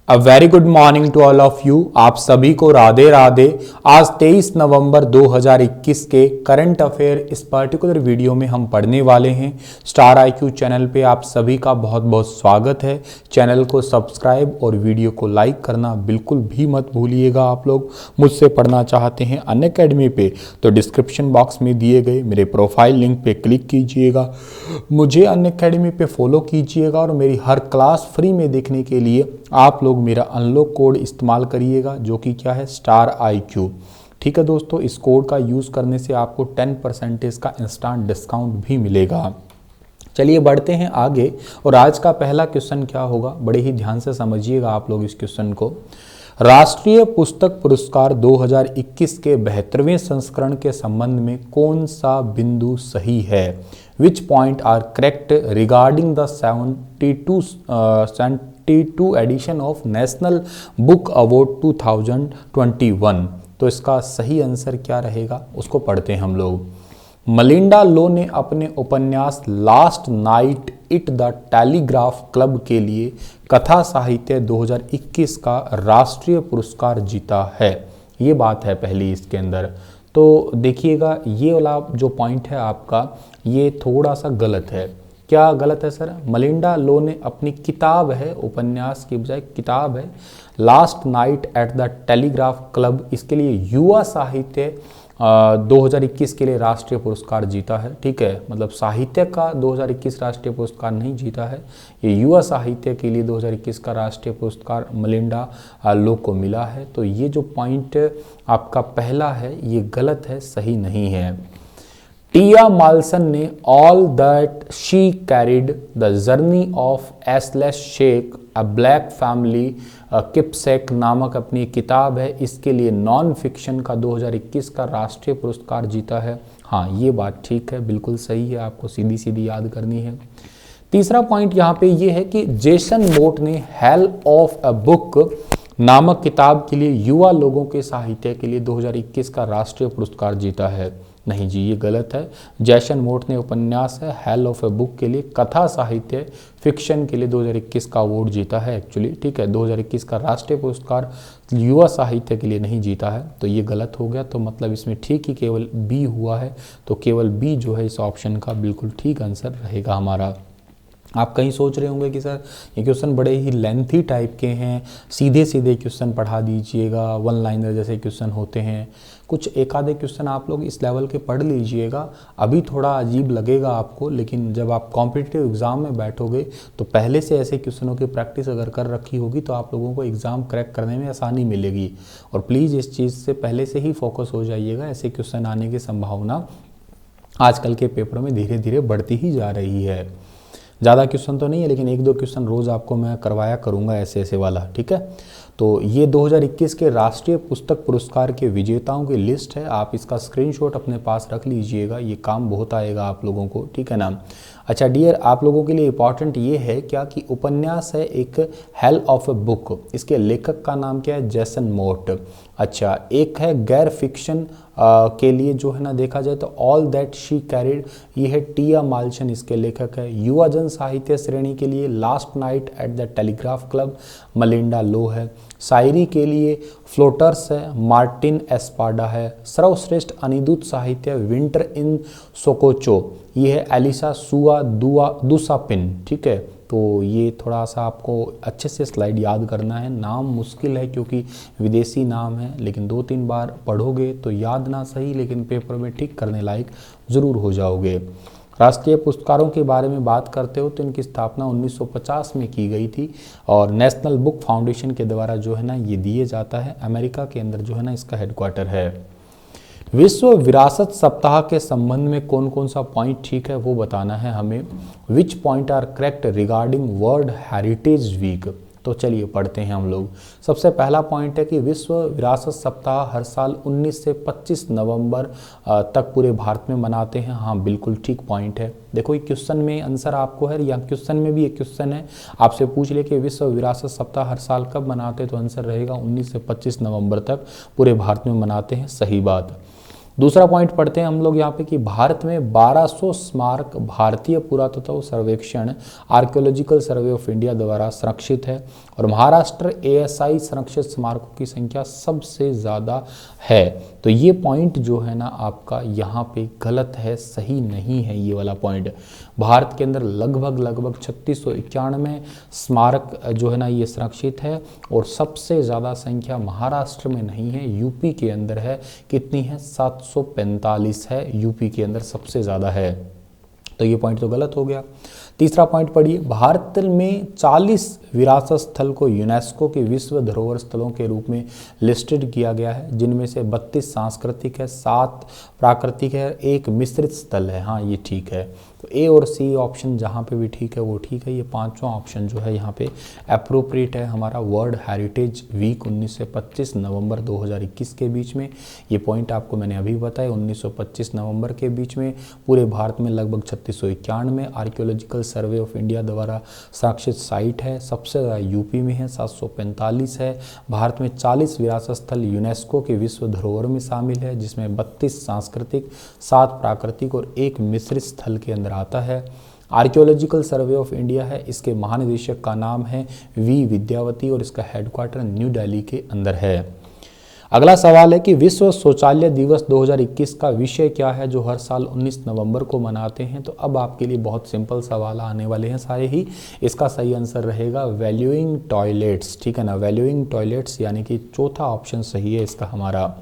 A very good morning to all of you. आप सभी को राधे राधे। आज 23 नवंबर 2021 के करंट अफेयर इस पर्टिकुलर वीडियो में हम पढ़ने वाले हैं। स्टार आईक्यू चैनल पे आप सभी का बहुत बहुत स्वागत है। चैनल को सब्सक्राइब और वीडियो को लाइक करना बिल्कुल भी मत भूलिएगा। आप लोग मुझसे पढ़ना चाहते हैं अनअकैडमी पे तो डिस्क्रिप्शन बॉक्स में दिए गए मेरे प्रोफाइल लिंक पे क्लिक कीजिएगा, मुझे अनअकैडमी पे फॉलो कीजिएगा और मेरी हर क्लास फ्री में देखने के लिए आप लोग मेरा अनलॉक कोड इस्तेमाल करिएगा जो कि क्या है, स्टार IQ। ठीक है दोस्तों, इस कोड का यूज़ करने से आपको 10% का इंस्टेंट डिस्काउंट भी मिलेगा। चलिए बढ़ते हैं आगे और आज का पहला क्वेश्चन क्या होगा, बड़े ही ध्यान से समझिएगा आप लोग इस क्वेश्चन को। राष्ट्रीय पुस्तक पुरस्कार 2021 के 72वें संस्करण के संबंध में कौन सा बिंदु सही है? Which point are correct regarding the 72 edition of national book award 2021? तो इसका सही आंसर क्या रहेगा उसको पढ़ते हैं हम लोग। मलिंडा लो ने अपने उपन्यास last night it the Telegraph club के लिए कथा साहित्य 2021 का राष्ट्रीय पुरस्कार जीता है। ये बात है पहली इसके अंदर। तो देखिएगा ये वाला जो पॉइंट है आपका ये थोड़ा सा गलत है। क्या गलत है सर? मलिंडा लो ने अपनी किताब है, उपन्यास की बजाय किताब है, last night at the Telegraph club, इसके लिए युवा साहित्य 2021 के लिए राष्ट्रीय पुरस्कार जीता है। ठीक है, मतलब साहित्य का 2021 राष्ट्रीय पुरस्कार नहीं जीता है, ये युवा साहित्य के लिए 2021 का राष्ट्रीय पुरस्कार मलिंडा लो को मिला है। तो ये जो पॉइंट आपका पहला है ये गलत है, सही नहीं है। टिया माल्सन ने all that she carried the journey of Ashley's sack a black family keepsake नामक अपनी किताब है, इसके लिए नॉन फिक्शन का 2021 का राष्ट्रीय पुरस्कार जीता है। हाँ, ये बात ठीक है, बिल्कुल सही है, आपको सीधी सीधी याद करनी है। तीसरा पॉइंट यहाँ पे ये है कि जेसन मोट ने हेल ऑफ अ बुक नामक किताब के लिए युवा लोगों के साहित्य के लिए 2021 का राष्ट्रीय पुरस्कार जीता है। नहीं जी, ये गलत है। जैसन मोट ने उपन्यास है हेल ऑफ ए बुक के लिए कथा साहित्य फिक्शन के लिए 2021 का अवार्ड जीता है एक्चुअली। ठीक है, 2021 का राष्ट्रीय पुरस्कार युवा साहित्य के लिए नहीं जीता है, तो ये गलत हो गया। तो मतलब इसमें ठीक ही केवल बी हुआ है, तो केवल बी जो है इस ऑप्शन का बिल्कुल ठीक आंसर रहेगा हमारा। आप कहीं सोच रहे होंगे कि सर ये क्वेश्चन बड़े ही लेंथी टाइप के हैं, सीधे सीधे क्वेश्चन पढ़ा दीजिएगा, वन लाइनर जैसे क्वेश्चन होते हैं। कुछ एक आधे क्वेश्चन आप लोग इस लेवल के पढ़ लीजिएगा, अभी थोड़ा अजीब लगेगा आपको, लेकिन जब आप कॉम्पिटिटिव एग्ज़ाम में बैठोगे तो पहले से ऐसे क्वेश्चनों की प्रैक्टिस अगर कर रखी होगी तो आप लोगों को एग्ज़ाम क्रैक करने में आसानी मिलेगी। और प्लीज़ इस चीज़ से पहले से ही फोकस हो जाइएगा, ऐसे क्वेश्चन आने की संभावना आजकल के पेपरों में धीरे धीरे बढ़ती ही जा रही है। ज़्यादा क्वेश्चन तो नहीं है, लेकिन एक दो क्वेश्चन रोज़ आपको मैं करवाया करूँगा ऐसे ऐसे वाला। ठीक है, तो ये 2021 के राष्ट्रीय पुस्तक पुरस्कार के विजेताओं की लिस्ट है, आप इसका स्क्रीनशॉट अपने पास रख लीजिएगा, ये काम बहुत आएगा आप लोगों को। ठीक है ना। अच्छा डियर, आप लोगों के लिए इंपॉर्टेंट ये है क्या कि उपन्यास है एक हेल ऑफ ए बुक, इसके लेखक का नाम क्या है? जेसन मोट। अच्छा, एक है गैर फिक्शन के लिए जो है ना देखा जाए तो ऑल दैट शी कैरिड, ये है टिया माल्सन, इसके लेखक है। युवा जन साहित्य श्रेणी के लिए last night at the Telegraph club Malinda Lo है। शायरी के लिए फ्लोटर्स है, मार्टिन एस्पाडा है। सर्वश्रेष्ठ अनिरुद्ध साहित्य विंटर इन सोकोचो, ये है एलिसा सुआ दुसापिन। ठीक है, तो ये थोड़ा सा आपको अच्छे से स्लाइड याद करना है, नाम मुश्किल है क्योंकि विदेशी नाम है, लेकिन 2-3 बार पढ़ोगे तो याद ना सही लेकिन पेपर में ठीक करने लायक ज़रूर हो जाओगे। राष्ट्रीय पुरस्कारों के बारे में बात करते हो तो इनकी स्थापना 1950 में की गई थी और नेशनल बुक फाउंडेशन के द्वारा जो है ना ये दिए जाता है। अमेरिका के अंदर जो है ना इसका हेडक्वार्टर है। विश्व विरासत सप्ताह के संबंध में कौन कौन सा पॉइंट ठीक है वो बताना है हमें। Which point are correct regarding world heritage week? तो चलिए पढ़ते हैं हम लोग। सबसे पहला पॉइंट है कि विश्व विरासत सप्ताह हर साल 19 से 25 नवंबर तक पूरे भारत में मनाते हैं। हाँ, बिल्कुल ठीक पॉइंट है। देखो ये क्वेश्चन में आंसर आपको है, या क्वेश्चन में भी एक क्वेश्चन है, आपसे पूछ ले कि विश्व विरासत सप्ताह हर साल कब मनाते, तो आंसर रहेगा 19 से 25 नवंबर तक पूरे भारत में मनाते हैं। सही बात। दूसरा पॉइंट पढ़ते हैं हम लोग यहाँ पे कि भारत में 1200 स्मारक भारतीय पुरातत्व सर्वेक्षण आर्कियोलॉजिकल सर्वे ऑफ इंडिया द्वारा संरक्षित है और महाराष्ट्र ASI संरक्षित स्मारकों की संख्या सबसे ज़्यादा है। तो ये पॉइंट जो है ना आपका यहाँ पे गलत है, सही नहीं है ये वाला पॉइंट। भारत के अंदर लगभग 3691 स्मारक जो है ना ये संरक्षित है और सबसे ज़्यादा संख्या महाराष्ट्र में नहीं है, यूपी के अंदर है। कितनी है? 745 है, यूपी के अंदर सबसे ज़्यादा है। तो ये पॉइंट तो गलत हो गया। तीसरा पॉइंट पढ़िए, भारत में 40 विरासत स्थल को यूनेस्को के विश्व धरोहर स्थलों के रूप में लिस्टेड किया गया है, जिनमें से 32 सांस्कृतिक है, 7 प्राकृतिक है, 1 मिश्रित स्थल है। हाँ ये ठीक है। तो ए और सी ऑप्शन जहाँ पे भी ठीक है वो ठीक है। ये पांचवा ऑप्शन जो है यहाँ पे अप्रोप्रिएट है हमारा वर्ल्ड हेरिटेज वीक 19 से 25 नवंबर 2021 के बीच में। ये पॉइंट आपको मैंने अभी बताया, 1925 नवंबर के बीच में पूरे भारत में लगभग 3691 आर्कियोलॉजिकल सर्वे ऑफ इंडिया द्वारा संरक्षित साइट है। सबसे ज़्यादा यूपी में है, 745 है। भारत में 40 विरासत स्थल यूनेस्को के विश्व धरोहर में शामिल है, जिसमें 32 सांस्कृतिक, 7 प्राकृतिक और 1 मिश्रित स्थल के अंदर आता है। आर्कियोलॉजिकल सर्वे ऑफ इंडिया है, इसके महानिदेशक का नाम है वी विद्यावती और इसका हेडक्वार्टर न्यू दिल्ली के अंदर है। अगला सवाल है कि विश्व शौचालय दिवस 2021 का विषय क्या है, जो हर साल 19 नवंबर को मनाते हैं। तो अब आपके लिए बहुत सिंपल सवाल आने वाले हैं सारे ही। इसका सही आंसर रहेगा वैल्यूइंग टॉयलेट्स, ठीक है ना, वैल्यूइंग टॉयलेट्स, यानी कि चौथा ऑप्शन सही है इसका हमारा।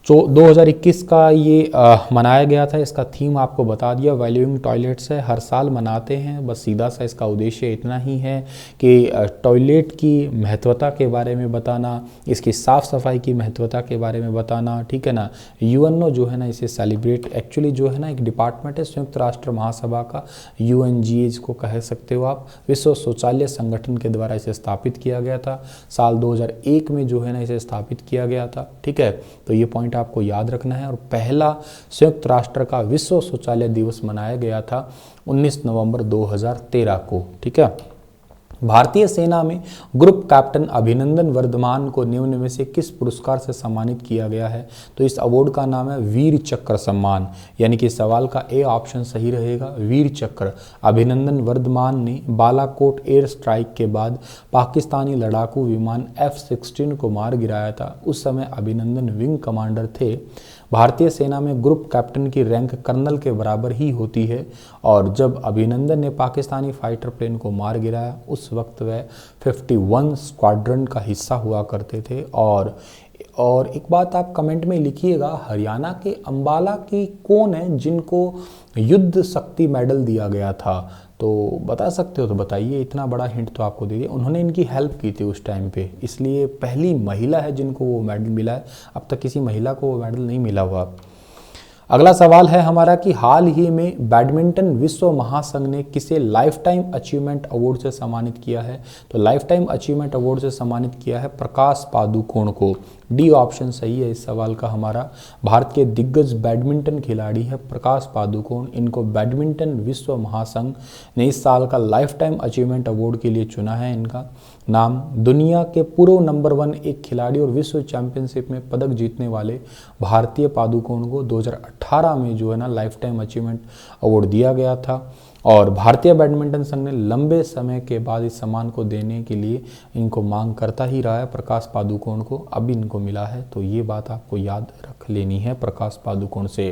2021 का ये मनाया गया था। इसका थीम आपको बता दिया, वैल्यूइंग टॉयलेट्स है, हर साल मनाते हैं। बस सीधा सा इसका उद्देश्य इतना ही है कि टॉयलेट की महत्वता के बारे में बताना, इसकी साफ़ सफाई की महत्वता के बारे में बताना, ठीक है ना। यूएनओ जो है ना इसे सेलिब्रेट, एक्चुअली जो है ना एक डिपार्टमेंट है संयुक्त राष्ट्र महासभा का, UNGA इसको कह सकते हो आप। विश्व शौचालय संगठन के द्वारा इसे स्थापित किया गया था, साल 2001 में जो है ना इसे स्थापित किया गया था, ठीक है। तो ये पॉइंट आपको याद रखना है। और पहला संयुक्त राष्ट्र का विश्व शौचालय दिवस मनाया गया था 19 नवंबर 2013 को, ठीक है। भारतीय सेना में ग्रुप कैप्टन अभिनंदन वर्धमान को निम्न में से किस पुरस्कार से सम्मानित किया गया है। तो इस अवार्ड का नाम है वीर चक्र सम्मान, यानी कि सवाल का ए ऑप्शन सही रहेगा, वीर चक्र। अभिनंदन वर्धमान ने बालाकोट एयर स्ट्राइक के बाद पाकिस्तानी लड़ाकू विमान F-16 को मार गिराया था। उस समय अभिनंदन विंग कमांडर थे। भारतीय सेना में ग्रुप कैप्टन की रैंक कर्नल के बराबर ही होती है और जब अभिनंदन ने पाकिस्तानी फाइटर प्लेन को मार गिराया उस वक्त वह 51 स्क्वाड्रन का हिस्सा हुआ करते थे। और एक बात आप कमेंट में लिखिएगा, हरियाणा के अंबाला की कौन है जिनको युद्ध शक्ति मेडल दिया गया था। तो बता सकते हो तो बताइए, इतना बड़ा हिंट तो आपको दे दिया। उन्होंने इनकी हेल्प की थी उस टाइम पे, इसलिए पहली महिला है जिनको वो मेडल मिला है। अब तक किसी महिला को वो मेडल नहीं मिला हुआ। अगला सवाल है हमारा कि हाल ही में बैडमिंटन विश्व महासंघ ने किसे लाइफ टाइम अचीवमेंट अवार्ड से सम्मानित किया है। तो लाइफ टाइम अचीवमेंट अवार्ड से सम्मानित किया है प्रकाश पादुकोण को। डी ऑप्शन सही है इस सवाल का हमारा। भारत के दिग्गज बैडमिंटन खिलाड़ी है प्रकाश पादुकोण। इनको बैडमिंटन विश्व महासंघ ने इस साल का लाइफ टाइम अचीवमेंट अवार्ड के लिए चुना है। इनका नाम दुनिया के पूर्व नंबर 1 एक खिलाड़ी और विश्व चैंपियनशिप में पदक जीतने वाले भारतीय पादुकोण को 2018 में जो है ना लाइफ टाइम अचीवमेंट अवार्ड दिया गया था। और भारतीय बैडमिंटन संघ ने लंबे समय के बाद इस सम्मान को देने के लिए इनको मांग करता ही रहा है प्रकाश पादुकोण को, अब इनको मिला है। तो ये बात आपको याद रख लेनी है प्रकाश पादुकोण से।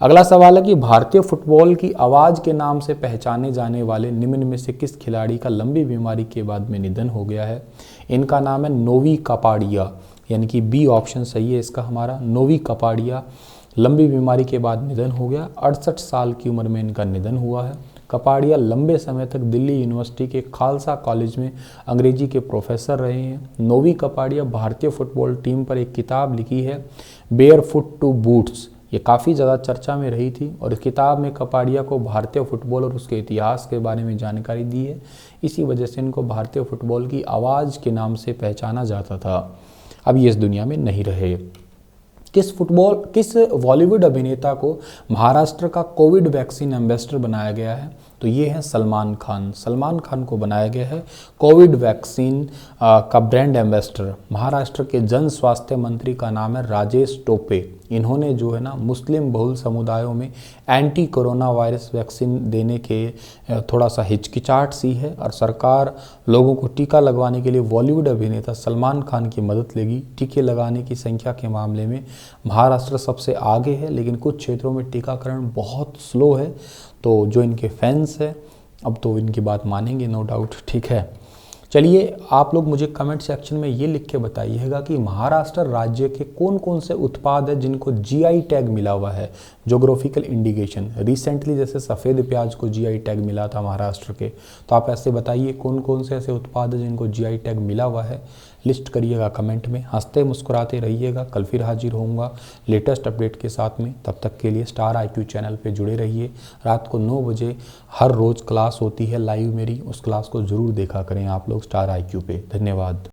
अगला सवाल है कि भारतीय फुटबॉल की आवाज़ के नाम से पहचाने जाने वाले निम्न में से किस खिलाड़ी का लंबी बीमारी के बाद में निधन हो गया है। इनका नाम है नोवी कपाडिया, यानी कि बी ऑप्शन सही है इसका हमारा। नोवी कपाडिया लंबी बीमारी के बाद निधन हो गया। 68 साल की उम्र में इनका निधन हुआ है। कपाडिया लंबे समय तक दिल्ली यूनिवर्सिटी के खालसा कॉलेज में अंग्रेजी के प्रोफेसर रहे हैं। नोवी कपाडिया भारतीय फुटबॉल टीम पर एक किताब लिखी है बेयर फुट टू बूट्स, ये काफ़ी ज़्यादा चर्चा में रही थी और इस किताब में कपाडिया को भारतीय फुटबॉल और उसके इतिहास के बारे में जानकारी दी है। इसी वजह से इनको भारतीय फुटबॉल की आवाज़ के नाम से पहचाना जाता था। अब ये इस दुनिया में नहीं रहे। किस बॉलीवुड अभिनेता को महाराष्ट्र का कोविड वैक्सीन एम्बेसडर बनाया गया है। तो ये हैं सलमान खान। सलमान खान को बनाया गया है कोविड वैक्सीन का ब्रांड एम्बेसडर। महाराष्ट्र के जन स्वास्थ्य मंत्री का नाम है राजेश टोपे। इन्होंने जो है ना मुस्लिम बहुल समुदायों में एंटी कोरोना वायरस वैक्सीन देने के थोड़ा सा हिचकिचाहट सी है और सरकार लोगों को टीका लगवाने के लिए बॉलीवुड अभिनेता सलमान खान की मदद लेगी। टीके लगाने की संख्या के मामले में महाराष्ट्र सबसे आगे है, लेकिन कुछ क्षेत्रों में टीकाकरण बहुत स्लो है। तो जो इनके फैंस हैं अब तो इनकी बात मानेंगे नो डाउट, ठीक है। चलिए आप लोग मुझे कमेंट सेक्शन में ये लिख के बताइएगा कि महाराष्ट्र राज्य के कौन कौन से उत्पाद हैं जिनको जीआई टैग मिला हुआ है, ज्योग्राफिकल इंडिकेशन। रिसेंटली जैसे सफ़ेद प्याज को जीआई टैग मिला था महाराष्ट्र के, तो आप ऐसे बताइए कौन कौन से ऐसे उत्पाद हैं जिनको जीआई टैग मिला हुआ है, लिस्ट करिएगा कमेंट में। हंसते मुस्कुराते रहिएगा, कल फिर हाजिर होऊंगा लेटेस्ट अपडेट के साथ में। तब तक के लिए स्टार IQ चैनल पे जुड़े रहिए। रात को 9 बजे हर रोज़ क्लास होती है लाइव मेरी, उस क्लास को ज़रूर देखा करें आप लोग स्टार IQ पे। धन्यवाद।